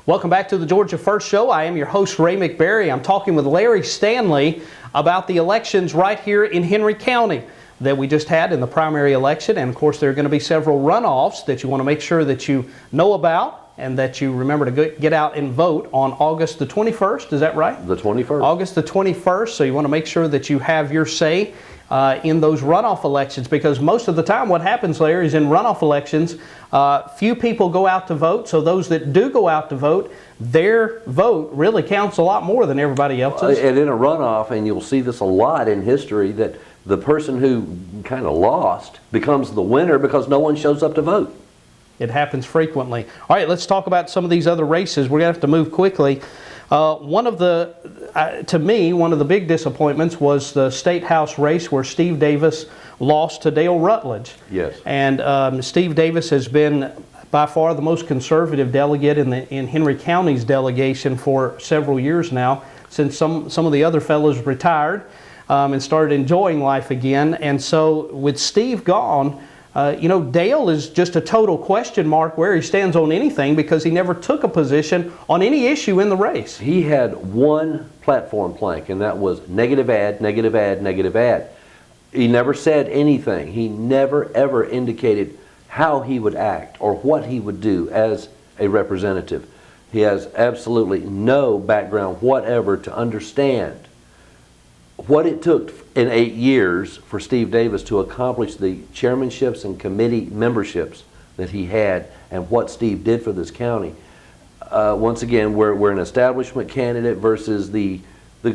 Welcome back to the Georgia First Show. I am your host, Ray McBarry. I'm talking with Larry Stanley about the elections right here in Henry County that we just had in the primary election. And of course, there are going to be several runoffs that you want to make sure that you know about and that you remember to get out and vote on August the 21st. Is that right? The 21st. August the 21st. So you want to make sure that you have your say in those runoff elections, because most of the time what happens, Larry, is in runoff elections, few people go out to vote. So those that do go out to vote, their vote really counts a lot more than everybody else's. And in a runoff, and you'll see this a lot in history, that the person who kind of lost becomes the winner because no one shows up to vote. It happens frequently. All right, let's talk about some of these other races. We're going to have to move quickly. To me, one of the big disappointments was the State House race where Steve Davis lost to Dale Rutledge. Yes. And Steve Davis has been by far the most conservative delegate in Henry County's delegation for several years now, since some of the other fellows retired and started enjoying life again. And so with Steve gone, Dale is just a total question mark where he stands on anything, because he never took a position on any issue in the race. He had one platform plank, and that was negative ad, negative ad, negative ad. He never said anything. He never ever indicated how he would act or what he would do as a representative. He has absolutely no background whatever to understand what it took in 8 years for Steve Davis to accomplish the chairmanships and committee memberships that he had, and what Steve did for this county. Once again, we're an establishment candidate versus the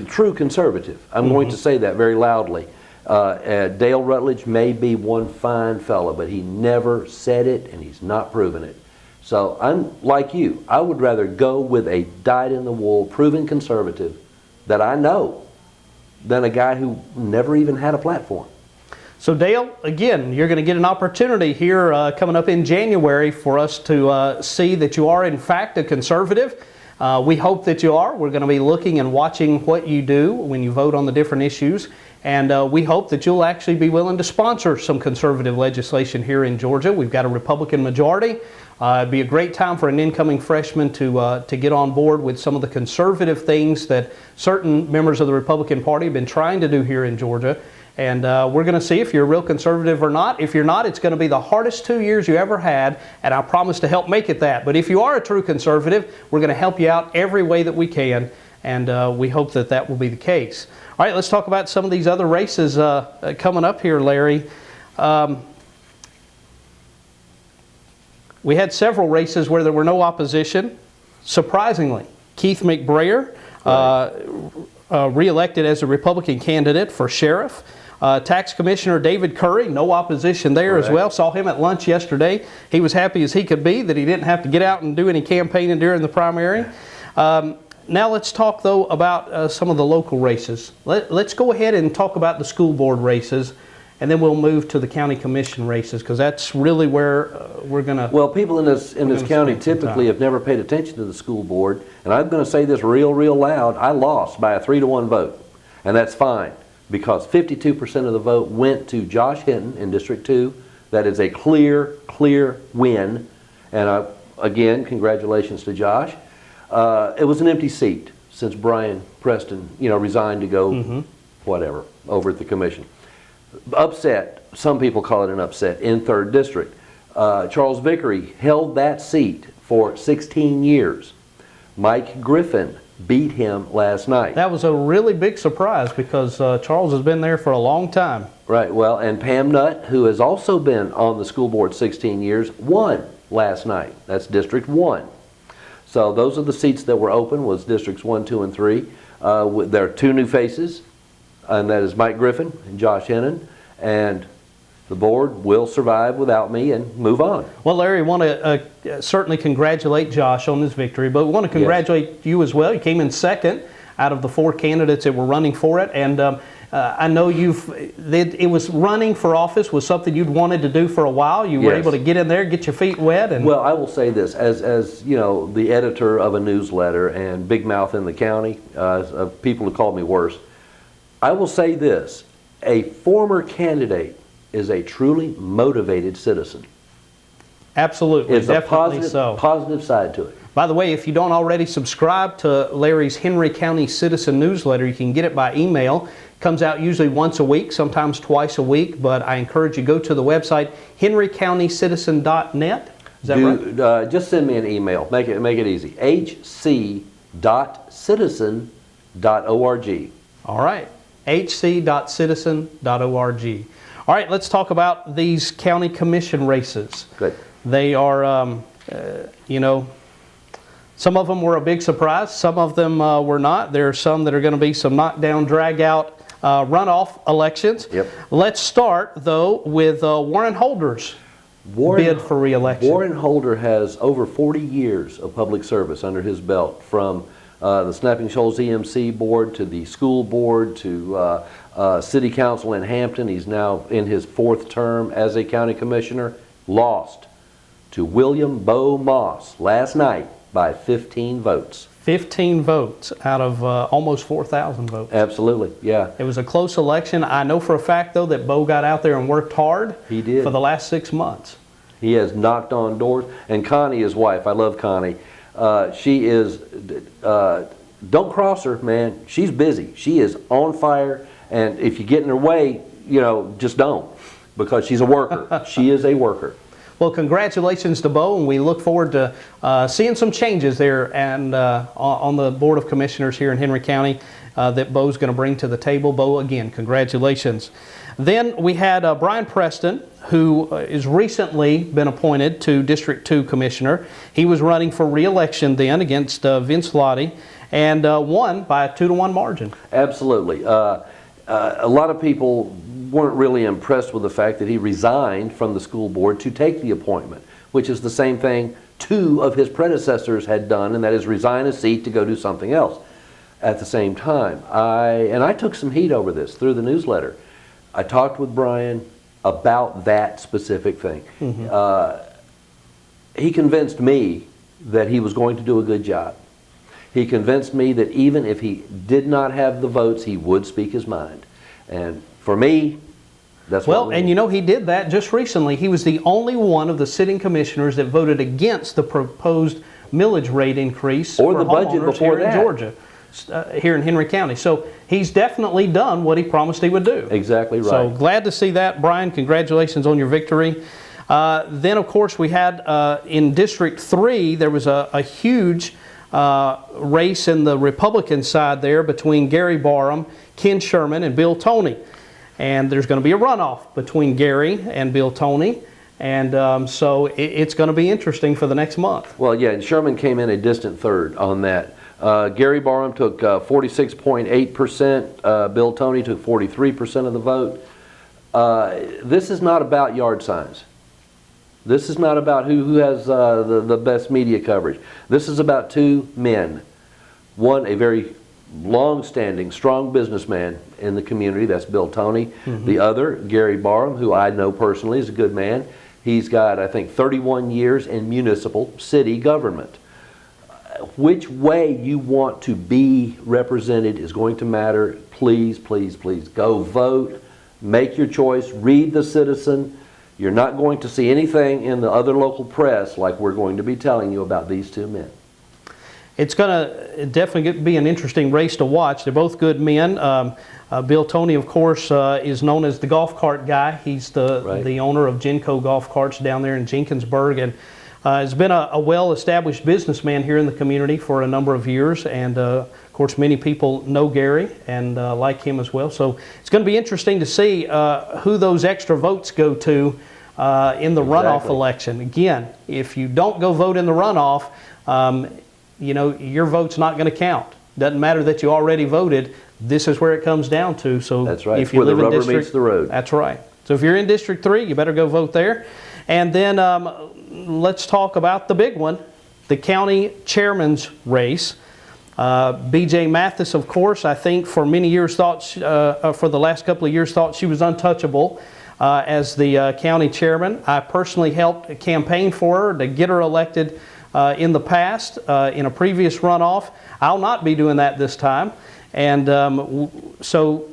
true conservative. I'm going to say that very loudly. Dale Rutledge may be one fine fellow, but he never said it, and he's not proven it. So I'm like you. I would rather go with a dyed-in-the-wool, proven conservative that I know, than a guy who never even had a platform. So Dale, again, you're going to get an opportunity here coming up in January for us to see that you are in fact a conservative. We hope that you are. We're going to be looking and watching what you do when you vote on the different issues. And we hope that you'll actually be willing to sponsor some conservative legislation here in Georgia. We've got a Republican majority. It'd be a great time for an incoming freshman to get on board with some of the conservative things that certain members of the Republican Party have been trying to do here in Georgia. And we're going to see if you're a real conservative or not. If you're not, it's going to be the hardest 2 years you ever had, and I promise to help make it that. But if you are a true conservative, we're going to help you out every way that we can, and we hope that that will be the case. All right, let's talk about some of these other races coming up here, Larry. We had several races where there were no opposition. Surprisingly, Keith McBrayer, re-elected as a Republican candidate for sheriff. Tax Commissioner David Curry, no opposition there as well. Saw him at lunch yesterday. He was happy as he could be that he didn't have to get out and do any campaigning during the primary. Now let's talk, though, about some of the local races. Let's go ahead and talk about the school board races, and then we'll move to the county commission races, because that's really where we're going to... Well, people in this county typically have never paid attention to the school board, and I'm going to say this real loud. I lost by a 3-to-1 vote, and that's fine, because 52% of the vote went to Josh Hinton in District 2. That is a clear win, and again, congratulations to Josh. It was an empty seat since Brian Preston, resigned to go whatever over at the commission. Upset, some people call it an upset, in 3rd District. Charles Vickery held that seat for 16 years. Mike Griffin beat him last night. That was a really big surprise, because Charles has been there for a long time. Right, well, and Pam Nutt, who has also been on the school board 16 years, won last night. That's District 1. So those are the seats that were open, was Districts 1, 2, and 3. There are 2 new faces, and that is Mike Griffin and Josh Hinton, and the board will survive without me and move on. Well, Larry, we want to certainly congratulate Josh on this victory, but we want to congratulate you as well. You came in second out of the 4 candidates that were running for it, and I know it was running for office was something you'd wanted to do for a while. You were able to get in there, get your feet wet. And well, I will say this, as the editor of a newsletter and big mouth in the county, people have called me worse. I will say this, a former candidate is a truly motivated citizen. Absolutely, It's a definitely so. positive side to it. By the way, if you don't already subscribe to Larry's Henry County Citizen newsletter, you can get it by email. Comes out usually once a week, sometimes twice a week, but I encourage you go to the website henrycountycitizen.net. Is that right? Just send me an email. Make it easy. hc.citizen.org. All right, hc.citizen.org. All right, let's talk about these county commission races. Good. They are, you know, some of them were a big surprise. Some of them were not. There are some that are going to be some knockdown, drag-out runoff elections. Yep. Let's start, though, with Warren Holder's bid for re-election. Warren Holder has over 40 years of public service under his belt, from the Snapping Shoals EMC board to the school board to city council in Hampton. He's now in his 4th term as a county commissioner. Lost to William Bo Moss last night by 15 votes. 15 votes out of almost 4,000 votes. Absolutely, yeah. It was a close election. I know for a fact, though, that Bo got out there and worked hard. He did. For the last 6 months. He has knocked on doors. And Connie, his wife, I love Connie. She is, don't cross her, man. She's busy. She is on fire. And if you get in her way, you know, just don't. Because she's a worker. She is a worker. Well, congratulations to Bo, and we look forward to seeing some changes there and on the Board of Commissioners here in Henry County that Bo's going to bring to the table. Bo, again, congratulations. Then we had Brian Preston, who has recently been appointed to District 2 Commissioner. He was running for re-election then against Vince Lottie and won by a 2-to-1 margin. Absolutely. A lot of people weren't really impressed with the fact that he resigned from the school board to take the appointment, which is the same thing 2 of his predecessors had done, and that is resign a seat to go do something else at the same time. I took some heat over this through the newsletter. I talked with Brian about that specific thing. He convinced me that he was going to do a good job. He convinced me that even if he did not have the votes, he would speak his mind. And for me, that's well, and you know, he did that just recently. He was the only one of the sitting commissioners that voted against the proposed millage rate increase or for the budget homeowners before here in Georgia, here in Henry County. So he's definitely done what he promised he would do. Exactly right. So glad to see that, Brian. Congratulations on your victory. Then, of course, we had in District 3, there was a huge race in the Republican side there between Gary Barham, Ken Sherman, and Bill Toney. And there's going to be a runoff between Gary and Bill Toney. And so it's going to be interesting for the next month. Well, yeah, and Sherman came in a distant third on that. Gary Barham took 46.8%. Bill Toney took 43% of the vote. This is not about yard signs. This is not about who has the best media coverage. This is about 2 men. One, a very long-standing, strong businessman in the community. That's Bill Toney. The other, Gary Barham, who I know personally is a good man. He's got, I think, 31 years in municipal city government. Which way you want to be represented is going to matter. Please, please, please go vote. Make your choice. Read the Citizen. You're not going to see anything in the other local press like we're going to be telling you about these 2 men. It's going to definitely be an interesting race to watch. They're both good men. Bill Toney, of course, is known as the golf cart guy. He's the owner of Genco Golf Carts down there in Jenkinsburg, and has been a well-established businessman here in the community for a number of years. And of course, many people know Gary and like him as well. So it's going to be interesting to see who those extra votes go to in the runoff election. Again, if you don't go vote in the runoff, you know, your vote's not going to count. Doesn't matter that you already voted. This is where it comes down to. So that's right. If you where live the rubber in District, meets the road. That's right. So if you're in District 3, you better go vote there. And then let's talk about the big one, the county chairman's race. B.J. Mathis, of course, I think for many years thought, for the last couple of years, thought she was untouchable as the county chairman. I personally helped campaign for her to get her elected in the past, in a previous runoff. I'll not be doing that this time. And so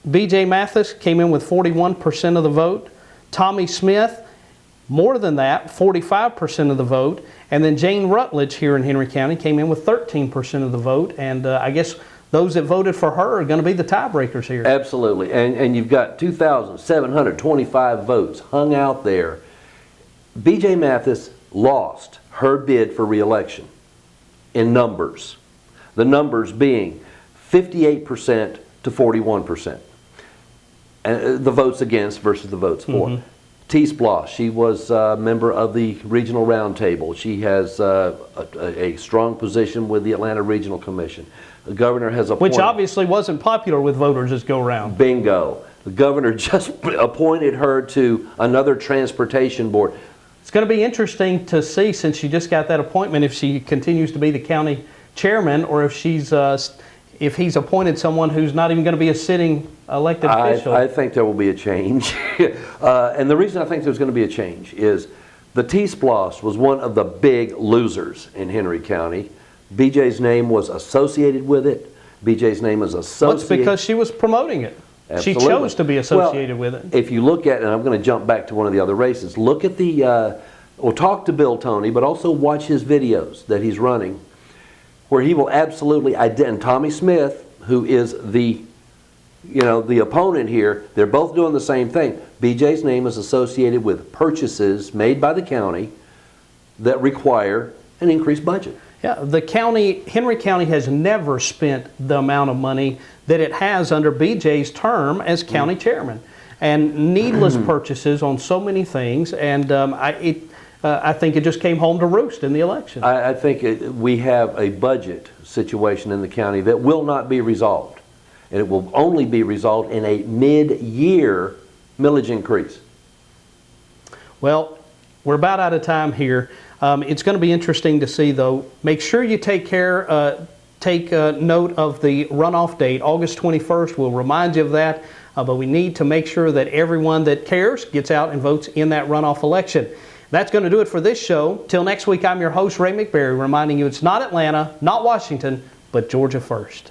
B.J. Mathis came in with 41% of the vote. Tommy Smith, more than that, 45% of the vote. And then Jane Rutledge here in Henry County came in with 13% of the vote. And I guess those that voted for her are going to be the tiebreakers here. Absolutely. And you've got 2,725 votes hung out there. B.J. Mathis lost her bid for re-election in numbers. The numbers being 58% to 41%. And the votes against versus the votes for. T. Splosh, she was a member of the Regional Roundtable. She has a strong position with the Atlanta Regional Commission. The governor has appointed... Which obviously wasn't popular with voters this go-round. Bingo. The governor just appointed her to another transportation board. It's going to be interesting to see, since she just got that appointment, if she continues to be the county chairman, or if she's if he's appointed someone who's not even going to be a sitting elected official. I think there will be a change. And the reason I think there's going to be a change is the T-Splosh was one of the big losers in Henry County. BJ's name was associated with it. BJ's name is associated. Well, it's because she was promoting it. Absolutely. She chose to be associated with it. If you look at, and I'm going to jump back to one of the other races, look at the, we'll talk to Bill Toney, but also watch his videos that he's running, where he will absolutely and Tommy Smith, who is the, the opponent here, they're both doing the same thing. BJ's name is associated with purchases made by the county that require an increased budget. Yeah, the county, Henry County has never spent the amount of money that it has under BJ's term as county chairman. And needless purchases on so many things, and I think it just came home to roost in the election. I think we have a budget situation in the county that will not be resolved. And it will only be resolved in a mid-year millage increase. Well, we're about out of time here. It's going to be interesting to see, though. Make sure you take note of the runoff date, August 21st. We'll remind you of that, but we need to make sure that everyone that cares gets out and votes in that runoff election. That's going to do it for this show. Till next week, I'm your host, Ray McBary, reminding you it's not Atlanta, not Washington, but Georgia first.